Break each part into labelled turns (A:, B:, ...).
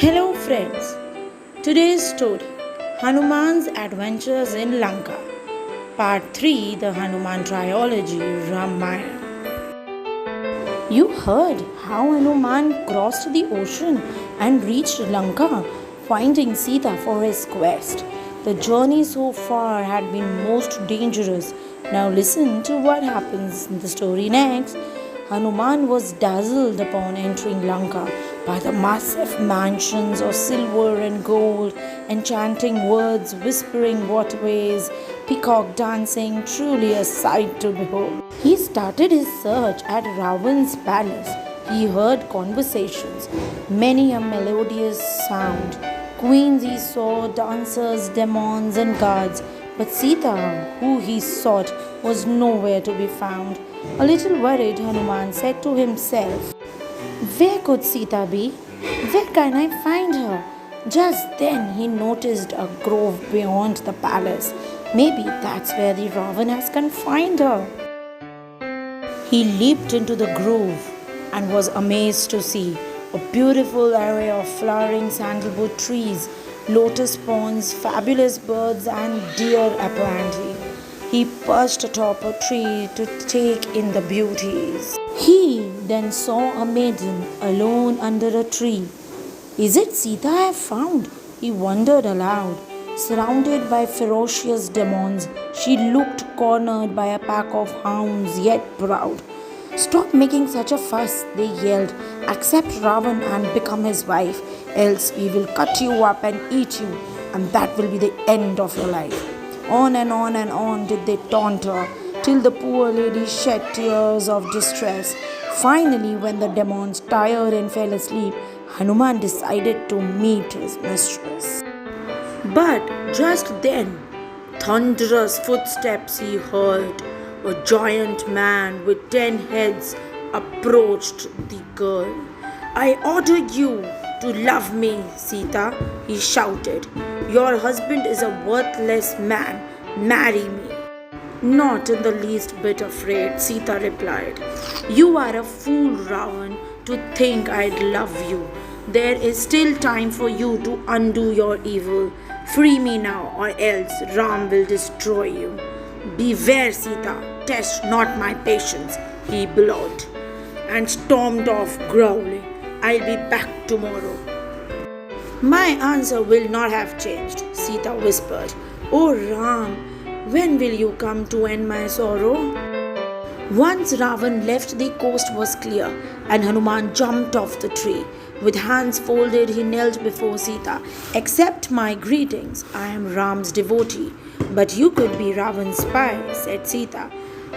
A: Hello, friends. Today's story Hanuman's Adventures in Lanka. Part 3 The Hanuman Trilogy Ramayan. You heard how Hanuman crossed the ocean and reached Lanka, finding Sita for his quest. The journey so far had been most dangerous. Now, listen to what happens in the story next. Hanuman was dazzled upon entering Lanka by the massive mansions of silver and gold, enchanting words, whispering waterways, peacock dancing, truly a sight to behold. He started his search at Ravan's palace. He heard conversations, many a melodious sound. Queens he saw, dancers, demons, and guards. But Sita, who he sought, was nowhere to be found. A little worried, Hanuman said to himself, "Where could Sita be? Where can I find her?" Just then he noticed a grove beyond the palace. Maybe that's where the Ravan has confined her. He leaped into the grove and was amazed to see a beautiful array of flowering sandalwood trees, lotus ponds, fabulous birds, and deer aplenty. He perched atop a tree to take in the beauties. He then saw a maiden alone under a tree. "Is it Sita I have found?" he wondered aloud. Surrounded by ferocious demons, she looked cornered by a pack of hounds, yet proud. "Stop making such a fuss," they yelled. "Accept Ravan and become his wife, else we will cut you up and eat you, and that will be the end of your life." On and on did they taunt her, till the poor lady shed tears of distress. Finally, when the demons tired and fell asleep, Hanuman decided to meet his mistress. But just then, thunderous footsteps he heard. A giant man with 10 heads approached the girl. "I order you to love me, Sita," he shouted. "Your husband is a worthless man. Marry me." "Not in the least bit afraid," Sita replied. "You are a fool, Ravan, to think I'd love you. There is still time for you to undo your evil. Free me now, or else Ram will destroy you." "Beware, Sita, test not my patience," he bellowed, and stormed off growling. "I'll be back tomorrow." "My answer will not have changed," Sita whispered. "Oh Ram, when will you come to end my sorrow?" Once Ravan left, the coast was clear, and Hanuman jumped off the tree. With hands folded, he knelt before Sita. "Accept my greetings. I am Ram's devotee." "But you could be Ravan's spy," said Sita.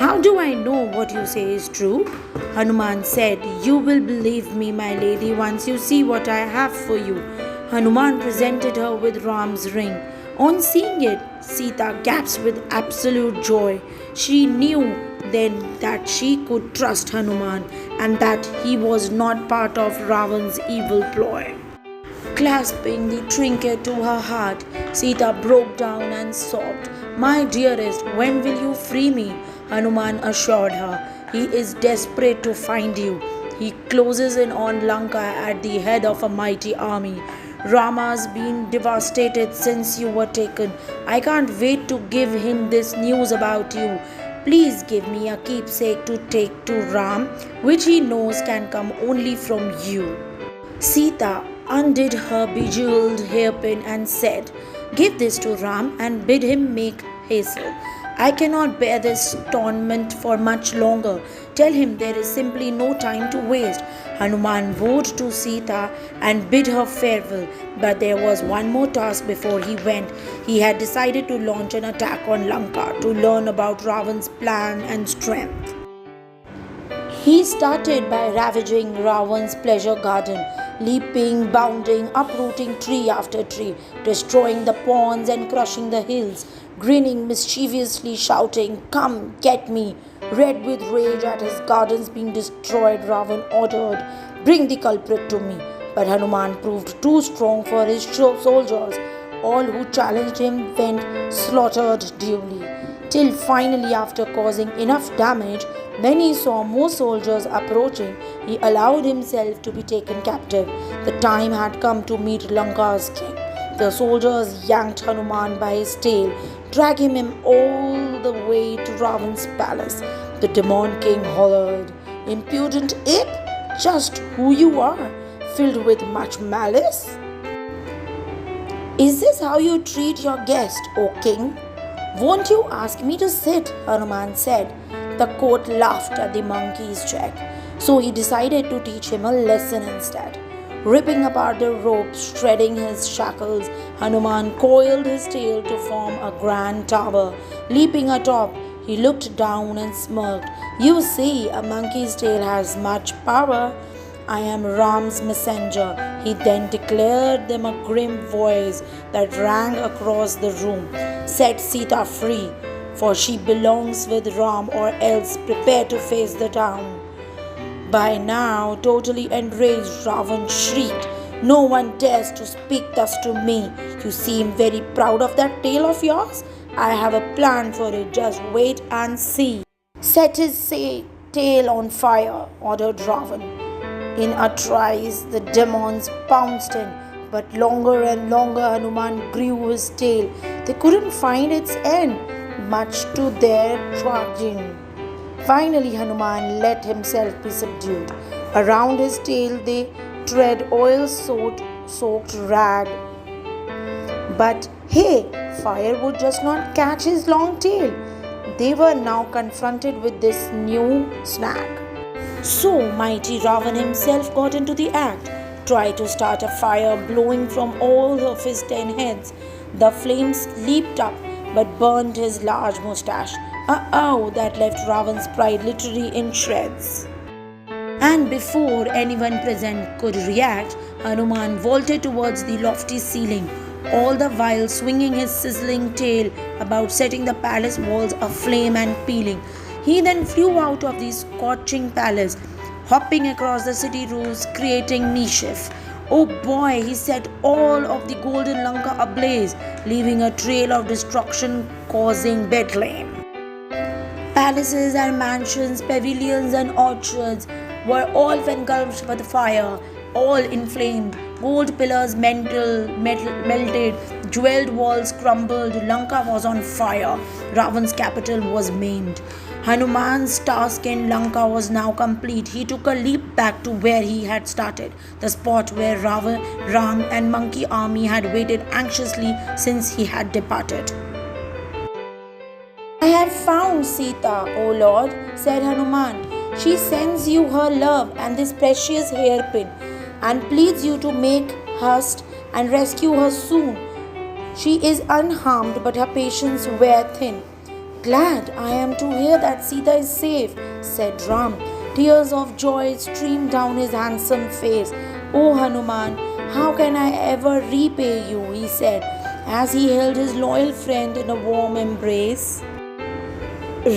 A: "How do I know what you say is true?" Hanuman said, "You will believe me, my lady, once you see what I have for you." Hanuman presented her with Ram's ring. On seeing it, Sita gasped with absolute joy. She knew then that she could trust Hanuman and that he was not part of Ravan's evil ploy. Clasping the trinket to her heart, Sita broke down and sobbed. "My dearest, when will you free me?" Hanuman assured her. "He is desperate to find you. He closes in on Lanka at the head of a mighty army. Rama's been devastated since you were taken. I can't wait to give him this news about you. Please give me a keepsake to take to Ram, which he knows can come only from you." Sita undid her bejeweled hairpin and said, "Give this to Ram and bid him make haste. I cannot bear this torment for much longer. Tell him there is simply no time to waste." Hanuman vowed to Sita and bid her farewell, but there was one more task before he went. He had decided to launch an attack on Lanka to learn about Ravan's plan and strength. He started by ravaging Ravan's pleasure garden, leaping, bounding, uprooting tree after tree, destroying the ponds and crushing the hills, grinning mischievously, shouting, "Come, get me!" Red with rage at his gardens being destroyed, Ravan ordered, "Bring the culprit to me." But Hanuman proved too strong for his soldiers. All who challenged him went slaughtered duly, till finally, after causing enough damage, When he saw more soldiers approaching, he allowed himself to be taken captive. The time had come to meet Lanka's king. The soldiers yanked Hanuman by his tail, dragging him all the way to Ravan's palace. The demon king hollered, "Impudent ape, just who you are, filled with much malice? Is this how you treat your guest, O king? Won't you ask me to sit?" Hanuman said. The court laughed at the monkey's check, so he decided to teach him a lesson instead. Ripping apart the ropes, shredding his shackles, Hanuman coiled his tail to form a grand tower. Leaping atop, he looked down and smirked. "You see, a monkey's tail has much power. I am Ram's messenger," he then declared them a grim voice that rang across the room. "Set Sita free, for she belongs with Ram, or else prepare to face the town." By now, totally enraged, Ravan shrieked, "No one dares to speak thus to me. You seem very proud of that tail of yours. I have a plan for it. Just wait and see." "Set his tail on fire," ordered Ravan. In a trice, the demons pounced in, but longer and longer Hanuman grew his tail. They couldn't find its end, much to their chagrin. Finally, Hanuman let himself be subdued. Around his tail they thread oil-soaked rag. But hey, fire would just not catch his long tail. They were now confronted with this new snag. So mighty Ravan himself got into the act, tried to start a fire blowing from all of his 10 heads. The flames leaped up but burned his large moustache. That left Ravan's pride literally in shreds. And before anyone present could react, Hanuman vaulted towards the lofty ceiling, all the while swinging his sizzling tail about, setting the palace walls aflame and peeling. He then flew out of the scorching palace, hopping across the city roofs, creating mischief. Oh boy, he set all of the golden Lanka ablaze, leaving a trail of destruction, causing Bethlehem. Palaces and mansions, pavilions and orchards were all engulfed by the fire, all inflamed. Gold pillars melted, jeweled walls crumbled, Lanka was on fire. Ravan's capital was maimed. Hanuman's task in Lanka was now complete. He took a leap back to where he had started, the spot where Ram and monkey army had waited anxiously since he had departed. "I have found Sita, O Lord," said Hanuman. "She sends you her love and this precious hairpin, and pleads you to make haste and rescue her soon. She is unharmed, but her patience wear thin." "Glad I am to hear that Sita is safe," said Ram. Tears of joy streamed down his handsome face. "Oh Hanuman, how can I ever repay you?" he said, as he held his loyal friend in a warm embrace.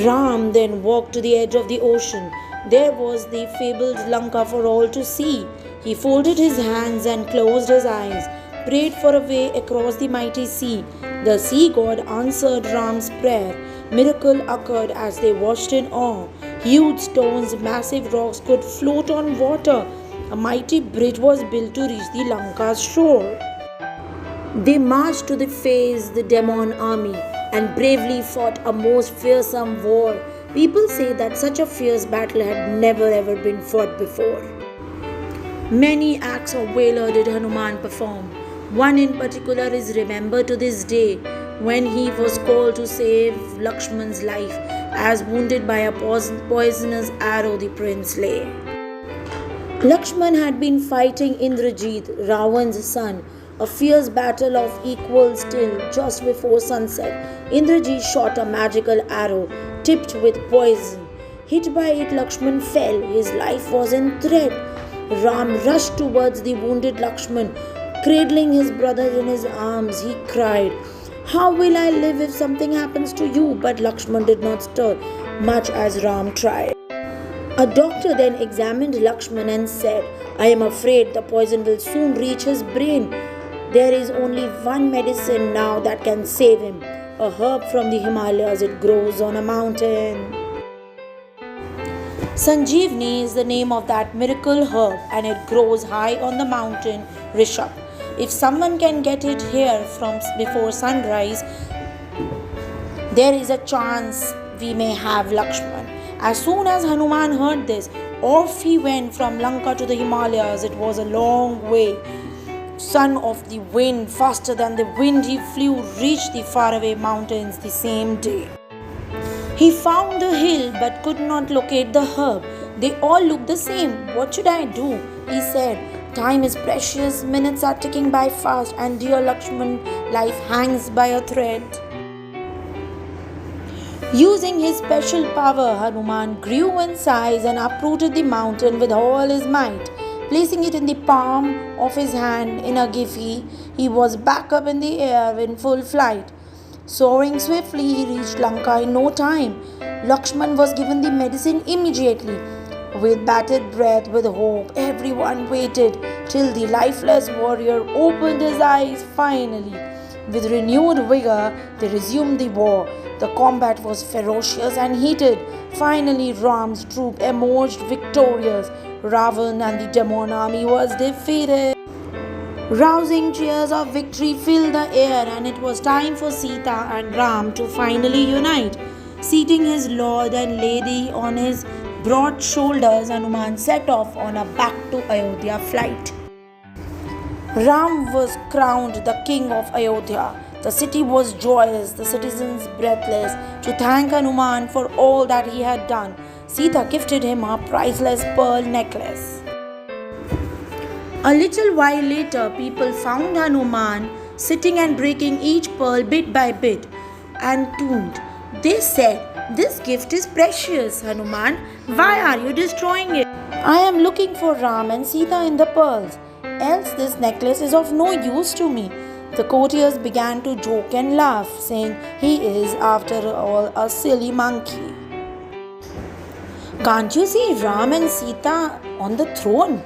A: Ram then walked to the edge of the ocean. There was the fabled Lanka for all to see. He folded his hands and closed his eyes, prayed for a way across the mighty sea. The sea god answered Ram's prayer. Miracle occurred as they watched in awe. Huge stones, massive rocks could float on water. A mighty bridge was built to reach the Lanka's shore. They marched to face the demon army and bravely fought a most fearsome war. People say that such a fierce battle had never ever been fought before. Many acts of valor did Hanuman perform. One in particular is remembered to this day, when he was called to save Lakshman's life, as wounded by a poisonous arrow the prince lay. Lakshman had been fighting Indrajit, Ravan's son, a fierce battle of equal skill. Just before sunset, Indrajit shot a magical arrow tipped with poison. Hit by it, Lakshman fell. His life was in threat. Ram rushed towards the wounded Lakshman. Cradling his brother in his arms, he cried, "How will I live if something happens to you?" But Lakshman did not stir, much as Ram tried. A doctor then examined Lakshman and said, "I am afraid the poison will soon reach his brain. There is only one medicine now that can save him, a herb from the Himalayas. It grows on a mountain." Sanjeevani is the name of that miracle herb and it grows high on the mountain Rishab. If someone can get it here from before sunrise, there is a chance we may have Lakshman. As soon as Hanuman heard this, off he went from Lanka to the Himalayas. It was a long way. Son of the wind, faster than the wind he flew, reached the faraway mountains the same day. He found the hill but could not locate the herb. They all looked the same. What should I do? He said. Time is precious, minutes are ticking by fast, and dear Lakshman, life hangs by a thread. Using his special power, Hanuman grew in size and uprooted the mountain with all his might. Placing it in the palm of his hand in a jiffy, he was back up in the air in full flight. Soaring swiftly, he reached Lanka in no time. Lakshman was given the medicine immediately. With bated breath, with hope, everyone waited till the lifeless warrior opened his eyes finally. With renewed vigor, they resumed the war. The combat was ferocious and heated. Finally, Ram's troop emerged victorious. Ravan and the demon army was defeated. Rousing cheers of victory filled the air, and it was time for Sita and Ram to finally unite. Seating his lord and lady on his broad shoulders, Hanuman set off on a back to Ayodhya flight. Ram was crowned the king of Ayodhya. The city was joyous, the citizens breathless to thank Hanuman for all that he had done. Sita gifted him a priceless pearl necklace. A little while later, people found Hanuman sitting and breaking each pearl bit by bit and tuned. They said, "This gift is precious, Hanuman. Why are you destroying it?" "I am looking for Ram and Sita in the pearls. Else this necklace is of no use to me." The courtiers began to joke and laugh, saying, "He is, after all, a silly monkey. Can't you see Ram and Sita on the throne?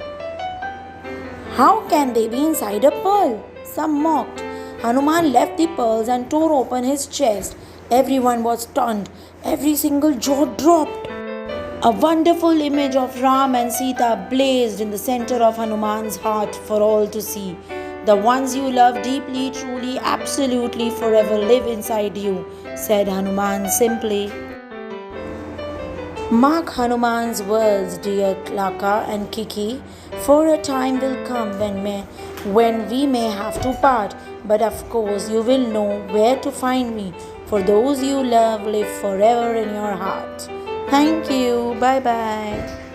A: How can they be inside a pearl?" Some mocked. Hanuman left the pearls and tore open his chest. Everyone was stunned. Every single jaw dropped. A wonderful image of Ram and Sita blazed in the center of Hanuman's heart for all to see. "The ones you love deeply, truly, absolutely, forever live inside you," said Hanuman simply. Mark Hanuman's words, dear Laka and Kiki, for a time will come when we may have to part, but of course you will know where to find me, for those you love live forever in your heart. Thank you. Bye bye.